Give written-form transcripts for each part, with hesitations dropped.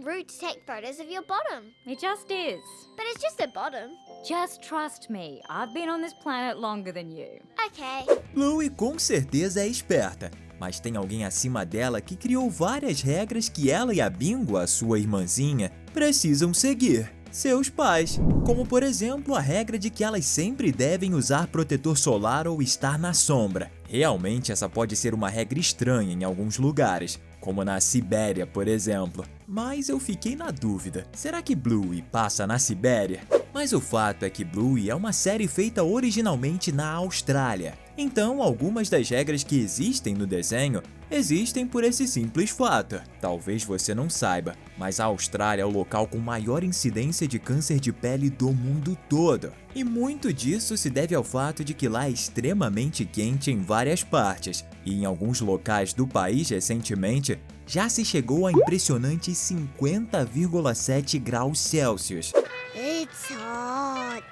rude to take photos of your bottom? It just is. But it's just a bottom. Just trust me, I've been on this planet longer than you. Okay. Bluey com certeza é esperta, mas tem alguém acima dela que criou várias regras que ela e a Bingo, a sua irmãzinha, precisam seguir. Seus pais, como por exemplo a regra de que elas sempre devem usar protetor solar ou estar na sombra. Realmente essa pode ser uma regra estranha em alguns lugares, como na Sibéria, por exemplo. Mas eu fiquei na dúvida, será que Bluey passa na Sibéria? Mas o fato é que Bluey é uma série feita originalmente na Austrália. Então, algumas das regras que existem no desenho existem por esse simples fato. Talvez você não saiba, mas a Austrália é o local com maior incidência de câncer de pele do mundo todo. E muito disso se deve ao fato de que lá é extremamente quente em várias partes. E em alguns locais do país recentemente, já se chegou a impressionantes 50,7 graus Celsius. It's hot.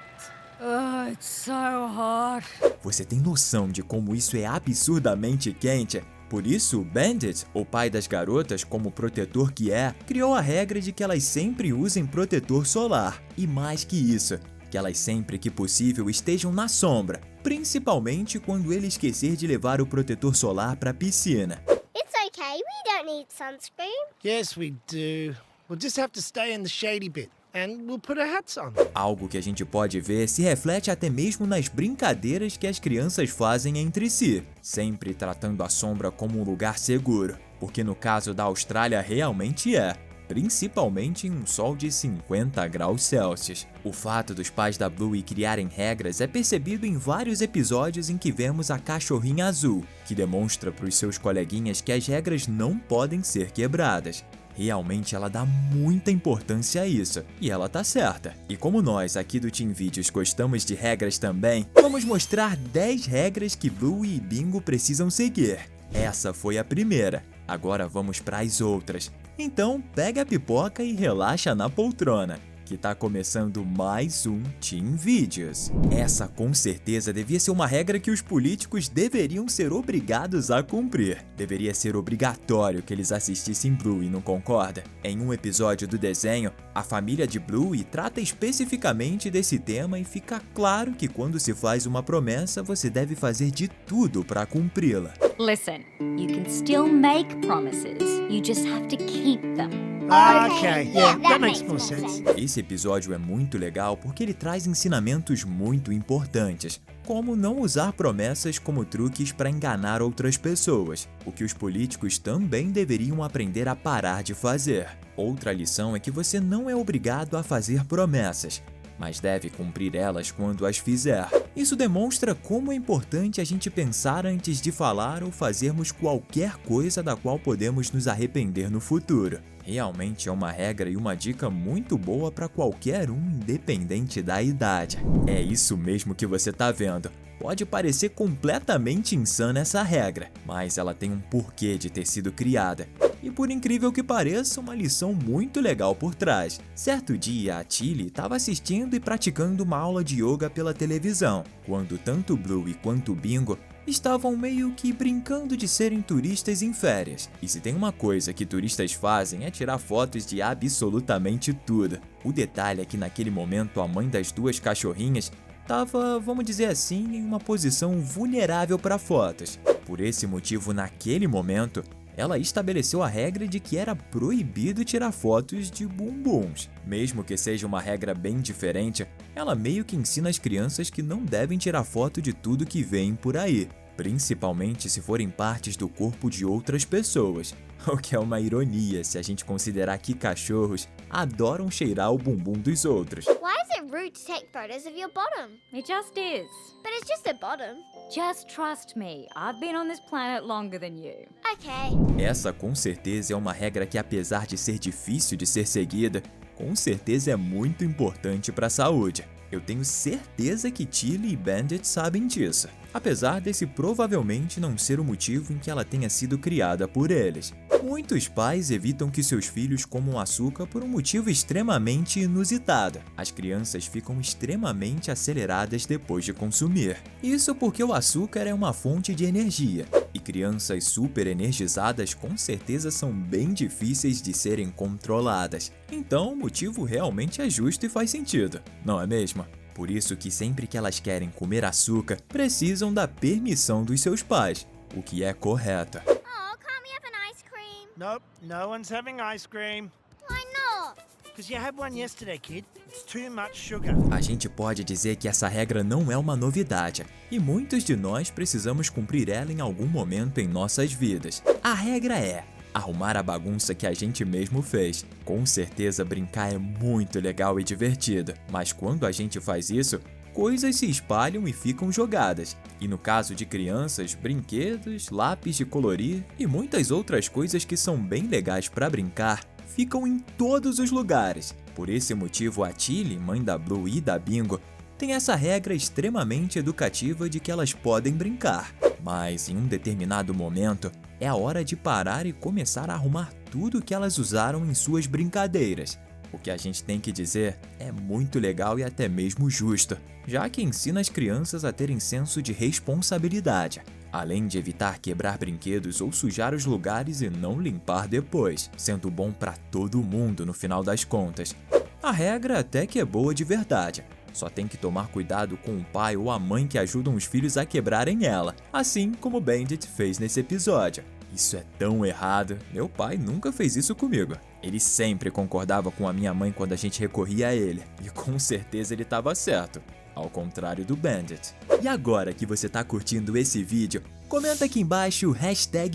Oh, it's so hot. Você tem noção de como isso é absurdamente quente? Por isso, Bandit, o pai das garotas, como protetor que é, criou a regra de que elas sempre usem protetor solar. E mais que isso, que elas sempre que possível estejam na sombra, principalmente quando ele esquecer de levar o protetor solar para a piscina. It's okay. We don't need sunscreen. Yes, we do. We'll just have to stay in the shady bit. And we'll put our hats on. Algo que a gente pode ver se reflete até mesmo nas brincadeiras que as crianças fazem entre si, sempre tratando a sombra como um lugar seguro, porque no caso da Austrália realmente é, principalmente em um sol de 50 graus Celsius. O fato dos pais da Bluey criarem regras é percebido em vários episódios em que vemos a cachorrinha azul, que demonstra para os seus coleguinhas que as regras não podem ser quebradas. Realmente ela dá muita importância a isso, e ela tá certa. E como nós aqui do Team Vídeos gostamos de regras também, vamos mostrar 10 regras que Bluey e Bingo precisam seguir. Essa foi a primeira, agora vamos para as outras. Então pega a pipoca e relaxa na poltrona, que tá começando mais um Team Vídeos. Essa com certeza devia ser uma regra que os políticos deveriam ser obrigados a cumprir. Deveria ser obrigatório que eles assistissem Bluey, não concorda? Em um episódio do desenho, a família de Bluey trata especificamente desse tema e fica claro que quando se faz uma promessa, você deve fazer de tudo para cumpri-la. Listen, you can still make promises, you just have to keep them. Okay, yeah, that makes more sense. Esse episódio é muito legal porque ele traz ensinamentos muito importantes, como não usar promessas como truques para enganar outras pessoas, o que os políticos também deveriam aprender a parar de fazer. Outra lição é que você não é obrigado a fazer promessas, mas deve cumprir elas quando as fizer. Isso demonstra como é importante a gente pensar antes de falar ou fazermos qualquer coisa da qual podemos nos arrepender no futuro. Realmente é uma regra e uma dica muito boa para qualquer um, independente da idade. É isso mesmo que você tá vendo. Pode parecer completamente insana essa regra, mas ela tem um porquê de ter sido criada. E por incrível que pareça, uma lição muito legal por trás. Certo dia, a Tilly estava assistindo e praticando uma aula de yoga pela televisão, quando tanto Bluey quanto Bingo estavam meio que brincando de serem turistas em férias. E se tem uma coisa que turistas fazem é tirar fotos de absolutamente tudo. O detalhe é que naquele momento a mãe das duas cachorrinhas estava, vamos dizer assim, em uma posição vulnerável para fotos. Por esse motivo, naquele momento, ela estabeleceu a regra de que era proibido tirar fotos de bumbuns. Mesmo que seja uma regra bem diferente, ela meio que ensina as crianças que não devem tirar foto de tudo que vem por aí, principalmente se forem partes do corpo de outras pessoas. O que é uma ironia se a gente considerar que cachorros adoram cheirar o bumbum dos outros. Why is it rude to take photos of your bottom? It just is. But it's just a bottom. Just trust me, I've been on this planet longer than you. Okay. Essa com certeza é uma regra que, apesar de ser difícil de ser seguida, com certeza é muito importante para a saúde. Eu tenho certeza que Tilly e Bandit sabem disso, apesar desse provavelmente não ser o motivo em que ela tenha sido criada por eles. Muitos pais evitam que seus filhos comam açúcar por um motivo extremamente inusitado. As crianças ficam extremamente aceleradas depois de consumir. Isso porque o açúcar é uma fonte de energia, e crianças super energizadas com certeza são bem difíceis de serem controladas. Então, o motivo realmente é justo e faz sentido, não é mesmo? Por isso que sempre que elas querem comer açúcar, precisam da permissão dos seus pais, o que é correto. Oh, can't we have an ice cream? Nope, no one's having ice cream. Why not? Because you had one yesterday, kid. It's too much sugar. A gente pode dizer que essa regra não é uma novidade, e muitos de nós precisamos cumprir ela em algum momento em nossas vidas. A regra é arrumar a bagunça que a gente mesmo fez. Com certeza brincar é muito legal e divertido, mas quando a gente faz isso, coisas se espalham e ficam jogadas. E no caso de crianças, brinquedos, lápis de colorir e muitas outras coisas que são bem legais para brincar, ficam em todos os lugares. Por esse motivo, a Tilly, mãe da Blue e da Bingo, tem essa regra extremamente educativa de que elas podem brincar. Mas em um determinado momento, é a hora de parar e começar a arrumar tudo que elas usaram em suas brincadeiras. O que a gente tem que dizer é muito legal e até mesmo justo, já que ensina as crianças a terem senso de responsabilidade, além de evitar quebrar brinquedos ou sujar os lugares e não limpar depois, sendo bom para todo mundo no final das contas. A regra até que é boa de verdade, só tem que tomar cuidado com o pai ou a mãe que ajudam os filhos a quebrarem ela, assim como Bandit fez nesse episódio. Isso é tão errado, meu pai nunca fez isso comigo. Ele sempre concordava com a minha mãe quando a gente recorria a ele, e com certeza ele estava certo, ao contrário do Bandit. E agora que você tá curtindo esse vídeo, comenta aqui embaixo o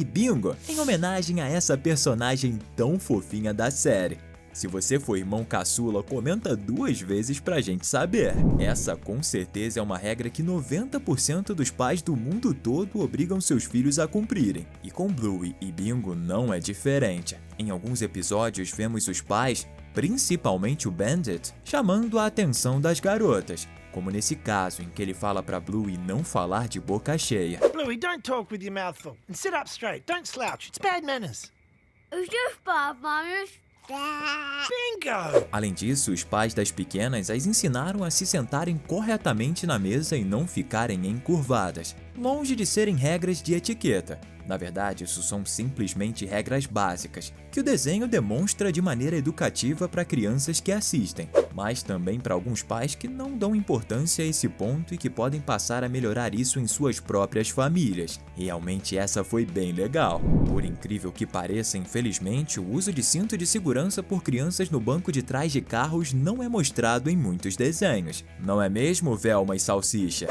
#Bingo, em homenagem a essa personagem tão fofinha da série. Se você for irmão caçula, comenta 2 vezes pra gente saber. Essa com certeza é uma regra que 90% dos pais do mundo todo obrigam seus filhos a cumprirem. E com Bluey e Bingo não é diferente. Em alguns episódios vemos os pais, principalmente o Bandit, chamando a atenção das garotas. Como nesse caso em que ele fala pra Bluey não falar de boca cheia. Bluey, don't talk with your mouth full. And sit up straight. Don't slouch. It's bad manners. It's just bad manners. Bingo! Além disso, os pais das pequenas as ensinaram a se sentarem corretamente na mesa e não ficarem encurvadas, longe de serem regras de etiqueta. Na verdade, isso são simplesmente regras básicas, que o desenho demonstra de maneira educativa para crianças que assistem, mas também para alguns pais que não dão importância a esse ponto e que podem passar a melhorar isso em suas próprias famílias. Realmente essa foi bem legal. Por incrível que pareça, infelizmente, o uso de cinto de segurança por crianças no banco de trás de carros não é mostrado em muitos desenhos. Não é mesmo, Velma e Salsicha?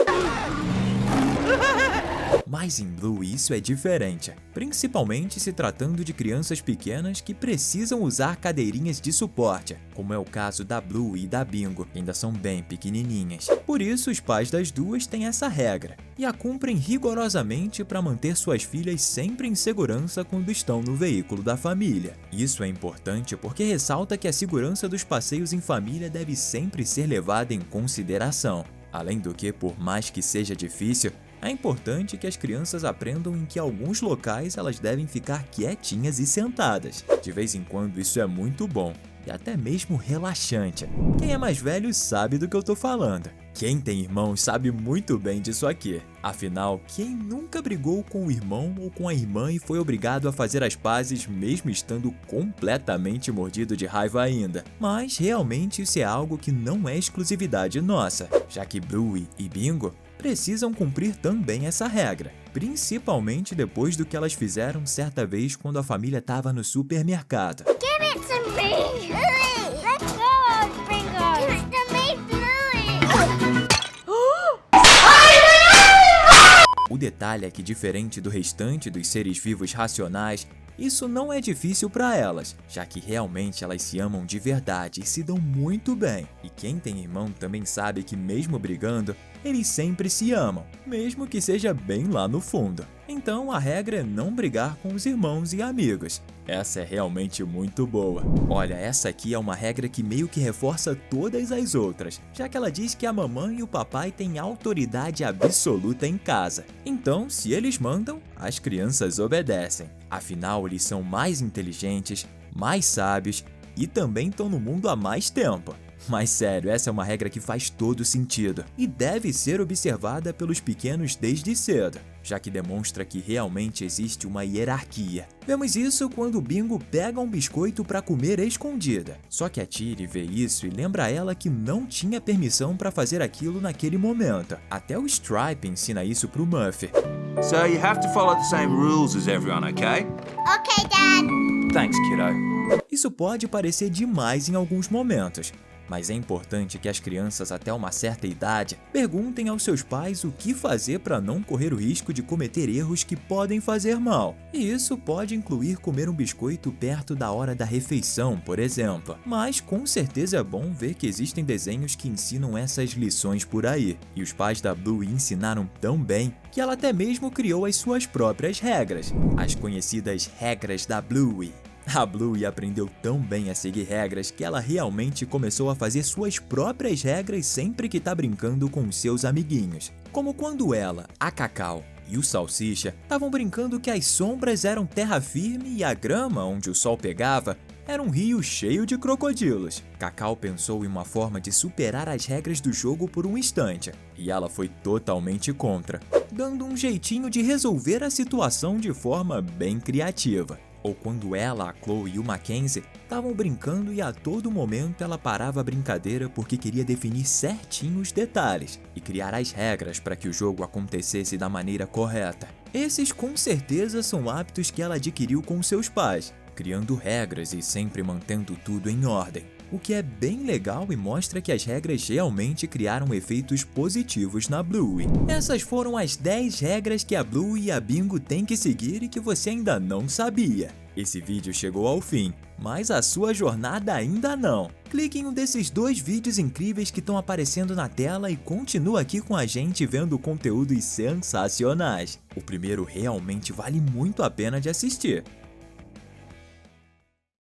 Mas em Blue isso é diferente, principalmente se tratando de crianças pequenas que precisam usar cadeirinhas de suporte, como é o caso da Blue e da Bingo, que ainda são bem pequenininhas. Por isso, os pais das duas têm essa regra, e a cumprem rigorosamente para manter suas filhas sempre em segurança quando estão no veículo da família. Isso é importante porque ressalta que a segurança dos passeios em família deve sempre ser levada em consideração. Além do que, por mais que seja difícil, é importante que as crianças aprendam em que alguns locais elas devem ficar quietinhas e sentadas. De vez em quando isso é muito bom e até mesmo relaxante. Quem é mais velho sabe do que eu tô falando. Quem tem irmãos sabe muito bem disso aqui. Afinal, quem nunca brigou com o irmão ou com a irmã e foi obrigado a fazer as pazes mesmo estando completamente mordido de raiva ainda? Mas realmente isso é algo que não é exclusividade nossa, já que Bluey e Bingo precisam cumprir também essa regra, principalmente depois do que elas fizeram certa vez quando a família estava no supermercado. Give it to me! Let's go, Bingo! Give it to me, Bluey! O detalhe é que, diferente do restante dos seres vivos racionais, isso não é difícil para elas, já que realmente elas se amam de verdade e se dão muito bem. E quem tem irmão também sabe que mesmo brigando, eles sempre se amam, mesmo que seja bem lá no fundo. Então a regra é não brigar com os irmãos e amigos. Essa é realmente muito boa. Olha, essa aqui é uma regra que meio que reforça todas as outras, já que ela diz que a mamãe e o papai têm autoridade absoluta em casa. Então, se eles mandam, as crianças obedecem. Afinal, eles são mais inteligentes, mais sábios e também estão no mundo há mais tempo. Mas sério, essa é uma regra que faz todo sentido e deve ser observada pelos pequenos desde cedo, já que demonstra que realmente existe uma hierarquia. Vemos isso quando o Bingo pega um biscoito para comer escondida. Só que a Tiri vê isso e lembra a ela que não tinha permissão para fazer aquilo naquele momento. Até o Stripe ensina isso pro Muffy. So you have to follow the same rules as everyone, okay? Okay, Dad. Thanks, kiddo. Isso pode parecer demais em alguns momentos, mas é importante que as crianças até uma certa idade perguntem aos seus pais o que fazer para não correr o risco de cometer erros que podem fazer mal. E isso pode incluir comer um biscoito perto da hora da refeição, por exemplo. Mas com certeza é bom ver que existem desenhos que ensinam essas lições por aí. E os pais da Bluey ensinaram tão bem que ela até mesmo criou as suas próprias regras, as conhecidas regras da Bluey. A Bluey aprendeu tão bem a seguir regras que ela realmente começou a fazer suas próprias regras sempre que tá brincando com seus amiguinhos. Como quando ela, a Cacau e o Salsicha estavam brincando que as sombras eram terra firme e a grama, onde o sol pegava, era um rio cheio de crocodilos. Cacau pensou em uma forma de superar as regras do jogo por um instante, e ela foi totalmente contra, dando um jeitinho de resolver a situação de forma bem criativa. Ou quando ela, a Chloe e o Mackenzie estavam brincando e a todo momento ela parava a brincadeira porque queria definir certinho os detalhes e criar as regras para que o jogo acontecesse da maneira correta. Esses com certeza são hábitos que ela adquiriu com seus pais, criando regras e sempre mantendo tudo em ordem. O que é bem legal e mostra que as regras realmente criaram efeitos positivos na Bluey. Essas foram as 10 regras que a Bluey e a Bingo têm que seguir e que você ainda não sabia. Esse vídeo chegou ao fim, mas a sua jornada ainda não. Clique em um desses 2 vídeos incríveis que estão aparecendo na tela e continua aqui com a gente vendo conteúdos sensacionais. O primeiro realmente vale muito a pena de assistir.